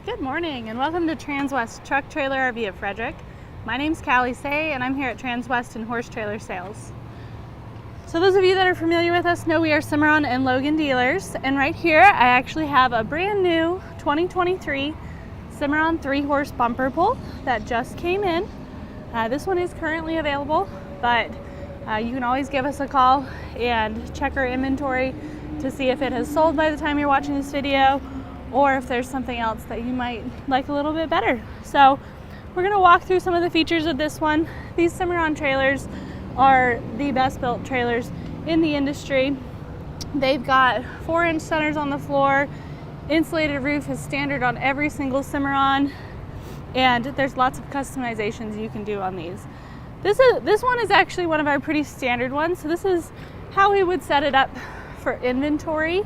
Good morning and welcome to Transwest Truck Trailer RV of Frederick. My name's Callie Say and I'm here at Transwest and Horse Trailer Sales. So those of you that are familiar with us know we are Cimarron and Logan dealers, and right here I actually have a brand new 2023 Cimarron 3-horse bumper pull that just came in. This one is currently available, but you can always give us a call and check our inventory to see if it has sold by the time you're watching this video, or if there's something else that you might like a little bit better. So we're going to walk through some of the features of this one. These Cimarron trailers are the best built trailers in the industry. They've got 4-inch centers on the floor. Insulated roof is standard on every single Cimarron, and there's lots of customizations you can do on these. This one is actually one of our pretty standard ones, so this is how we would set it up for inventory.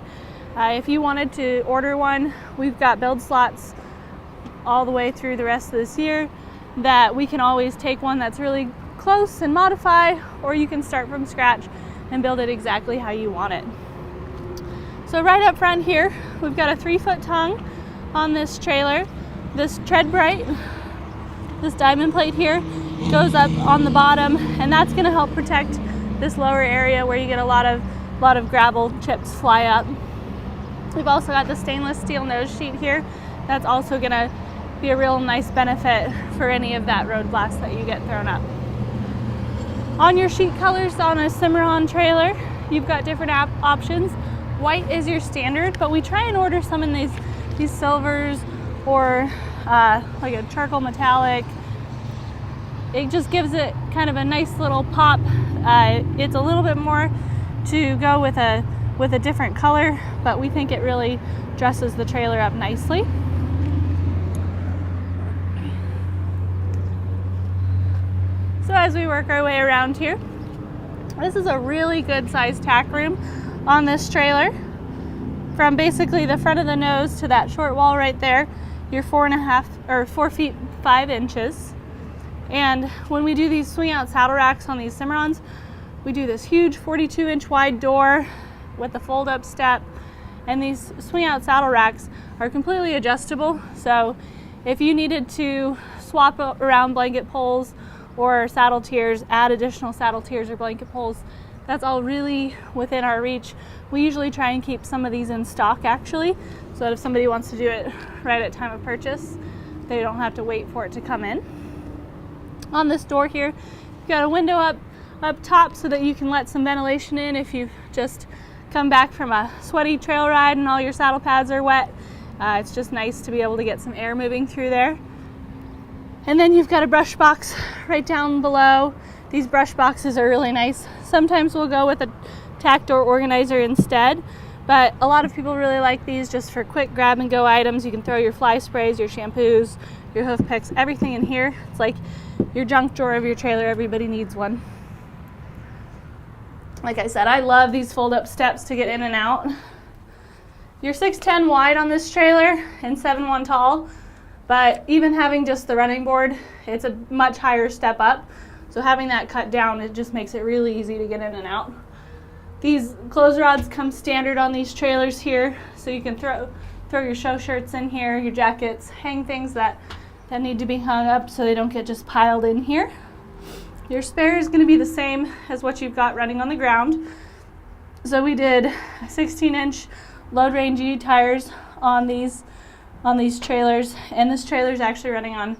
If you wanted to order one, we've got build slots all the way through the rest of this year that we can always take one that's really close and modify, or you can start from scratch and build it exactly how you want it. So right up front here, we've got a 3-foot tongue on this trailer. This tread bright, this diamond plate here, goes up on the bottom, and that's going to help protect this lower area where you get a lot of gravel chips fly up. We've also got the stainless steel nose sheet here. That's also going to be a real nice benefit for any of that road blast that you get thrown up. On your sheet colors on a Cimarron trailer, you've got different options. White is your standard, but we try and order some in these silvers or like a charcoal metallic. It just gives it kind of a nice little pop. It's a little bit more to go with a different color, but we think it really dresses the trailer up nicely. So as we work our way around here, this is a really good sized tack room on this trailer. From basically the front of the nose to that short wall right there, you're 4 feet 5 inches. And when we do these swing out saddle racks on these Cimarrons, we do this huge 42-inch wide door with the fold up step, and these swing out saddle racks are completely adjustable. So if you needed to swap around blanket poles or saddle tiers, add additional saddle tiers or blanket poles, that's all really within our reach. We usually try and keep some of these in stock actually, so that if somebody wants to do it right at time of purchase, they don't have to wait for it to come in. On this door here, you've got a window up top so that you can let some ventilation in if you've just come back from a sweaty trail ride and all your saddle pads are wet. It's just nice to be able to get some air moving through there. And then you've got a brush box right down below. These brush boxes are really nice. Sometimes we'll go with a tack door organizer instead, but a lot of people really like these just for quick grab and go items. You can throw your fly sprays, your shampoos, your hoof picks, everything in here. It's like your junk drawer of your trailer. Everybody needs one. Like I said, I love these fold-up steps to get in and out. You're 6'10" wide on this trailer and 7'1" tall, but even having just the running board, it's a much higher step up. So having that cut down, it just makes it really easy to get in and out. These clothes rods come standard on these trailers here, so you can throw your show shirts in here, your jackets, hang things that need to be hung up so they don't get just piled in here. Your spare is going to be the same as what you've got running on the ground. So we did 16-inch load range E tires on these trailers, and this trailer is actually running on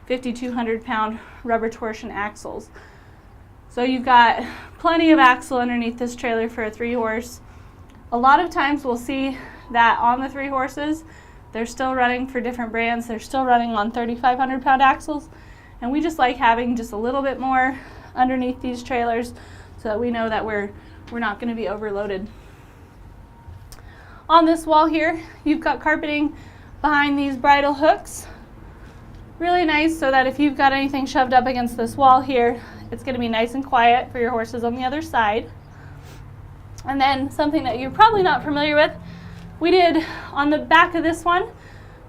5,200-pound rubber torsion axles. So you've got plenty of axle underneath this trailer for a 3-horse. A lot of times we'll see that on the 3 horses, they're still running for different brands. They're still running on 3,500-pound axles. And we just like having just a little bit more underneath these trailers so that we know that we're not going to be overloaded. On this wall here, you've got carpeting behind these bridle hooks. Really nice so that if you've got anything shoved up against this wall here, it's going to be nice and quiet for your horses on the other side. And then something that you're probably not familiar with, we did on the back of this one,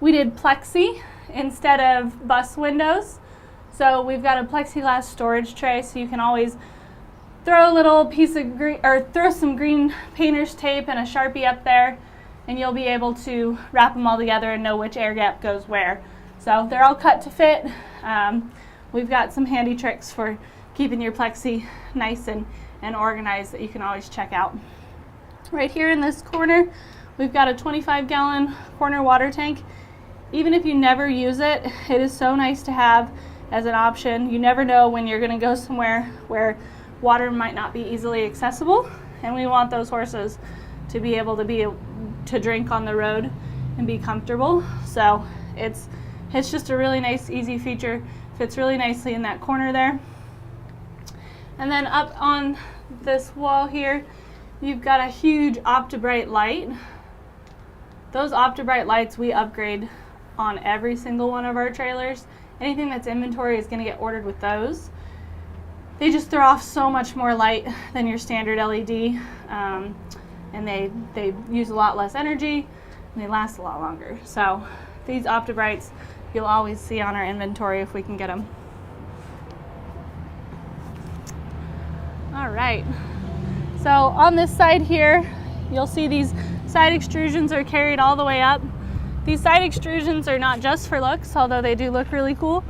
we did plexi instead of bus windows. So we've got a plexiglass storage tray, so you can always throw a little piece of green, or throw some green painter's tape and a Sharpie up there and you'll be able to wrap them all together and know which air gap goes where. So they're all cut to fit. We've got some handy tricks for keeping your plexi nice and organized that you can always check out. Right here in this corner, we've got a 25-gallon corner water tank. Even if you never use it, it is so nice to have as an option. You never know when you're going to go somewhere where water might not be easily accessible, and we want those horses to be able to drink on the road and be comfortable. So it's just a really nice, easy feature. Fits really nicely in that corner there. And then up on this wall here, you've got a huge OptiBrite light. Those OptiBrite lights we upgrade on every single one of our trailers. Anything that's inventory is going to get ordered with those. They just throw off so much more light than your standard LED, and they use a lot less energy, and they last a lot longer. So these OptiBrites you'll always see on our inventory if we can get them. All right, so on this side here, you'll see these side extrusions are carried all the way up. These side extrusions are not just for looks, although they do look really cool.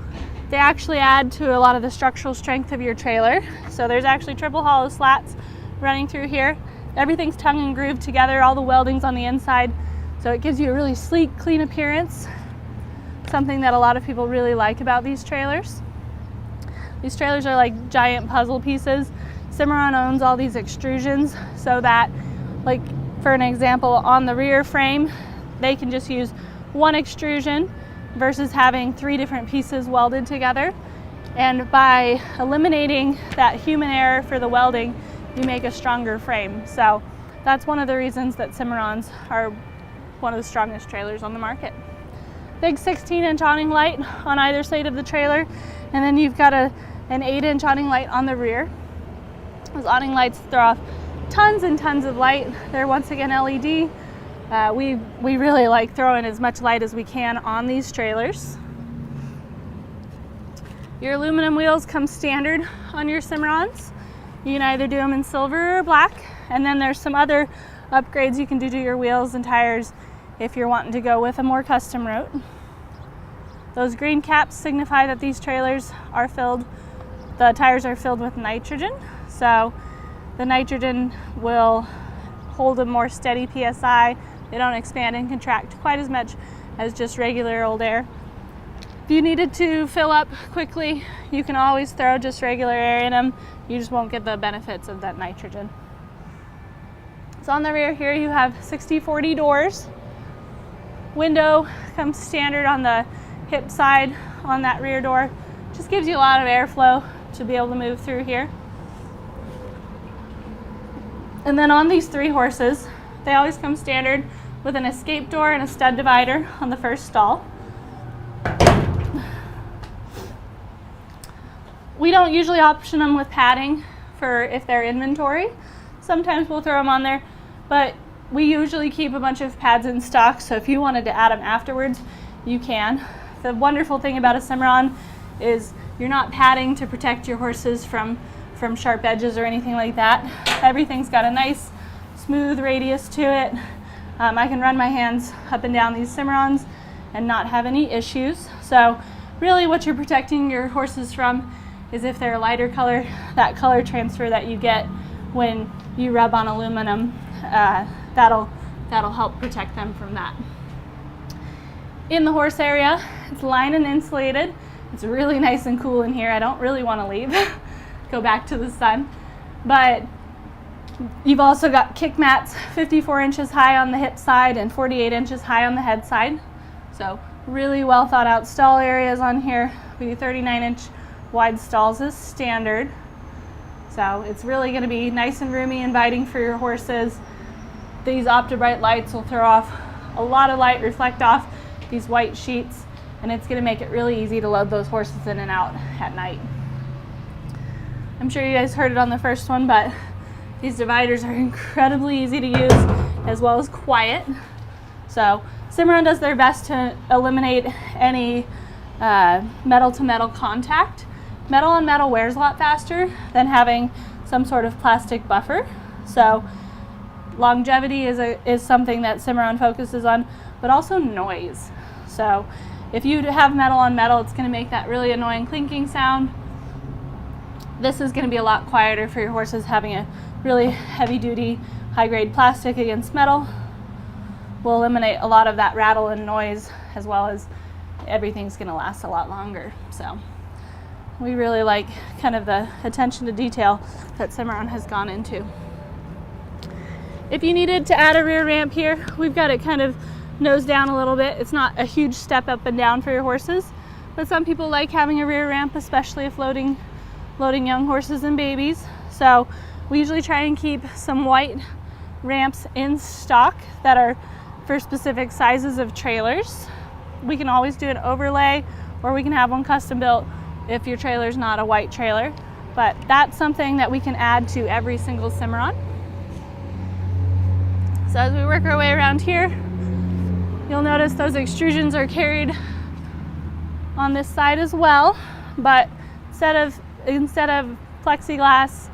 They actually add to a lot of the structural strength of your trailer. So there's actually triple hollow slats running through here. Everything's tongue and grooved together, all the welding's on the inside. So it gives you a really sleek, clean appearance. Something that a lot of people really like about these trailers. These trailers are like giant puzzle pieces. Cimarron owns all these extrusions so that, like for an example, on the rear frame, they can just use one extrusion versus having 3 different pieces welded together. And by eliminating that human error for the welding, you make a stronger frame. So that's one of the reasons that Cimarrons are one of the strongest trailers on the market. Big 16-inch awning light on either side of the trailer, and then you've got an 8-inch awning light on the rear. Those awning lights throw off tons and tons of light. They're once again LED. We really like throwing as much light as we can on these trailers. Your aluminum wheels come standard on your Cimarrons. You can either do them in silver or black, and then there's some other upgrades you can do to your wheels and tires if you're wanting to go with a more custom route. Those green caps signify that these trailers are filled, the tires are filled with nitrogen. So the nitrogen will hold a more steady PSI. They don't expand and contract quite as much as just regular old air. If you needed to fill up quickly, you can always throw just regular air in them. You just won't get the benefits of that nitrogen. So on the rear here, you have 60/40 doors. Window comes standard on the hip side on that rear door. Just gives you a lot of airflow to be able to move through here. And then on these 3 horses, they always come standard with an escape door and a stud divider on the first stall. We don't usually option them with padding for if they're inventory. Sometimes we'll throw them on there, but we usually keep a bunch of pads in stock, so if you wanted to add them afterwards, you can. The wonderful thing about a Cimarron is you're not padding to protect your horses from sharp edges or anything like that. Everything's got a nice smooth radius to it. I can run my hands up and down these Cimarrons and not have any issues. So really what you're protecting your horses from is if they're a lighter color, that color transfer that you get when you rub on aluminum, that'll help protect them from that. In the horse area, it's lined and insulated. It's really nice and cool in here. I don't really want to leave, go back to the sun. But you've also got kick mats 54 inches high on the hip side and 48 inches high on the head side. So really well thought out stall areas on here. We do 39-inch wide stalls as standard. So it's really going to be nice and roomy, inviting for your horses. These OptiBrite lights will throw off a lot of light, reflect off these white sheets, and it's going to make it really easy to load those horses in and out at night. I'm sure you guys heard it on the first one, but these dividers are incredibly easy to use as well as quiet. So Cimarron does their best to eliminate any metal to metal contact. Metal on metal wears a lot faster than having some sort of plastic buffer. So longevity is something that Cimarron focuses on, but also noise. So if you have metal on metal, it's going to make that really annoying clinking sound. This is going to be a lot quieter for your horses. Having a really heavy duty, high grade plastic against metal will eliminate a lot of that rattle and noise, as well as everything's going to last a lot longer. So we really like kind of the attention to detail that Cimarron has gone into. If you needed to add a rear ramp here, we've got it kind of nose down a little bit. It's not a huge step up and down for your horses, but some people like having a rear ramp, especially if loading young horses and babies. So we usually try and keep some white ramps in stock that are for specific sizes of trailers. We can always do an overlay, or we can have one custom built if your trailer's not a white trailer, but that's something that we can add to every single Cimarron. So as we work our way around here, you'll notice those extrusions are carried on this side as well, but instead of plexiglass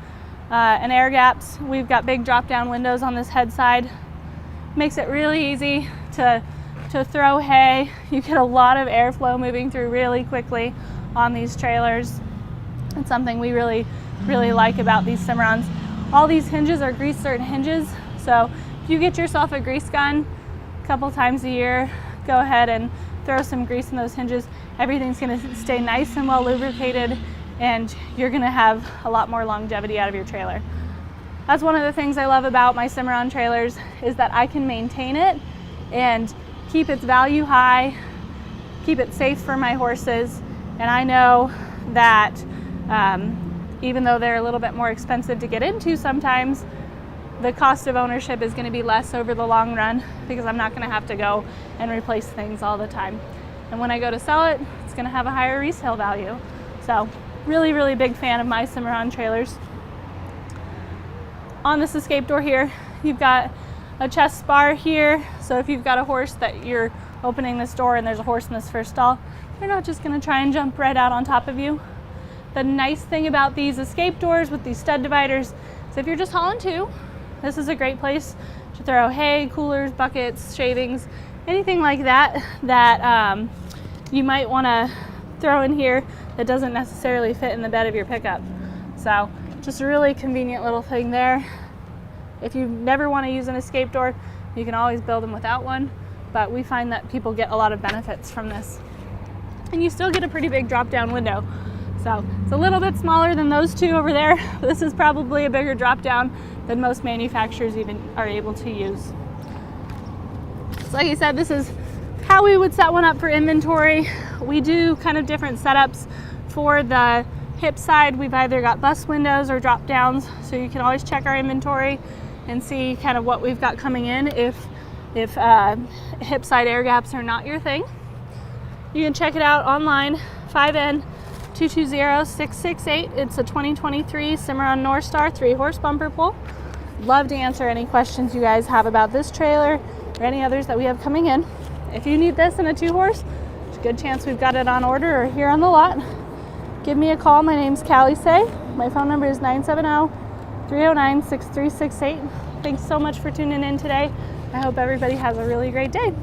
and air gaps, we've got big drop down windows on this head side. Makes it really easy to throw hay. You get a lot of airflow moving through really quickly on these trailers. It's something we really like about these Cimarrons. All these hinges are grease certain hinges, so if you get yourself a grease gun a couple times a year, go ahead and throw some grease in those hinges. Everything's going to stay nice and well lubricated, and you're going to have a lot more longevity out of your trailer. That's one of the things I love about my Cimarron trailers, is that I can maintain it and keep its value high, keep it safe for my horses. And I know that even though they're a little bit more expensive to get into sometimes, the cost of ownership is going to be less over the long run, because I'm not going to have to go and replace things all the time. And when I go to sell it, it's going to have a higher resale value. So really big fan of my Cimarron trailers. On this escape door here, you've got a chest bar here. So if you've got a horse that you're opening this door and there's a horse in this first stall, they're not just going to try and jump right out on top of you. The nice thing about these escape doors with these stud dividers is if you're just hauling two, this is a great place to throw hay, coolers, buckets, shavings, anything like that you might want to throw in here that doesn't necessarily fit in the bed of your pickup. So just a really convenient little thing there. If you never want to use an escape door, you can always build them without one, but we find that people get a lot of benefits from this. And you still get a pretty big drop down window. So it's a little bit smaller than those two over there. This is probably a bigger drop down than most manufacturers even are able to use. So like I said, this is how we would set one up for inventory. We do kind of different setups. For the hip side, we've either got bus windows or drop downs, so you can always check our inventory and see kind of what we've got coming in if hip side air gaps are not your thing. You can check it out online, 5N220668. It's a 2023 Cimarron Norstar 3-horse bumper pull. Love to answer any questions you guys have about this trailer or any others that we have coming in. If you need this in a 2-horse, there's a good chance we've got it on order or here on the lot. Give me a call. My name's Callie Say. My phone number is 970-309-6368. Thanks so much for tuning in today. I hope everybody has a really great day.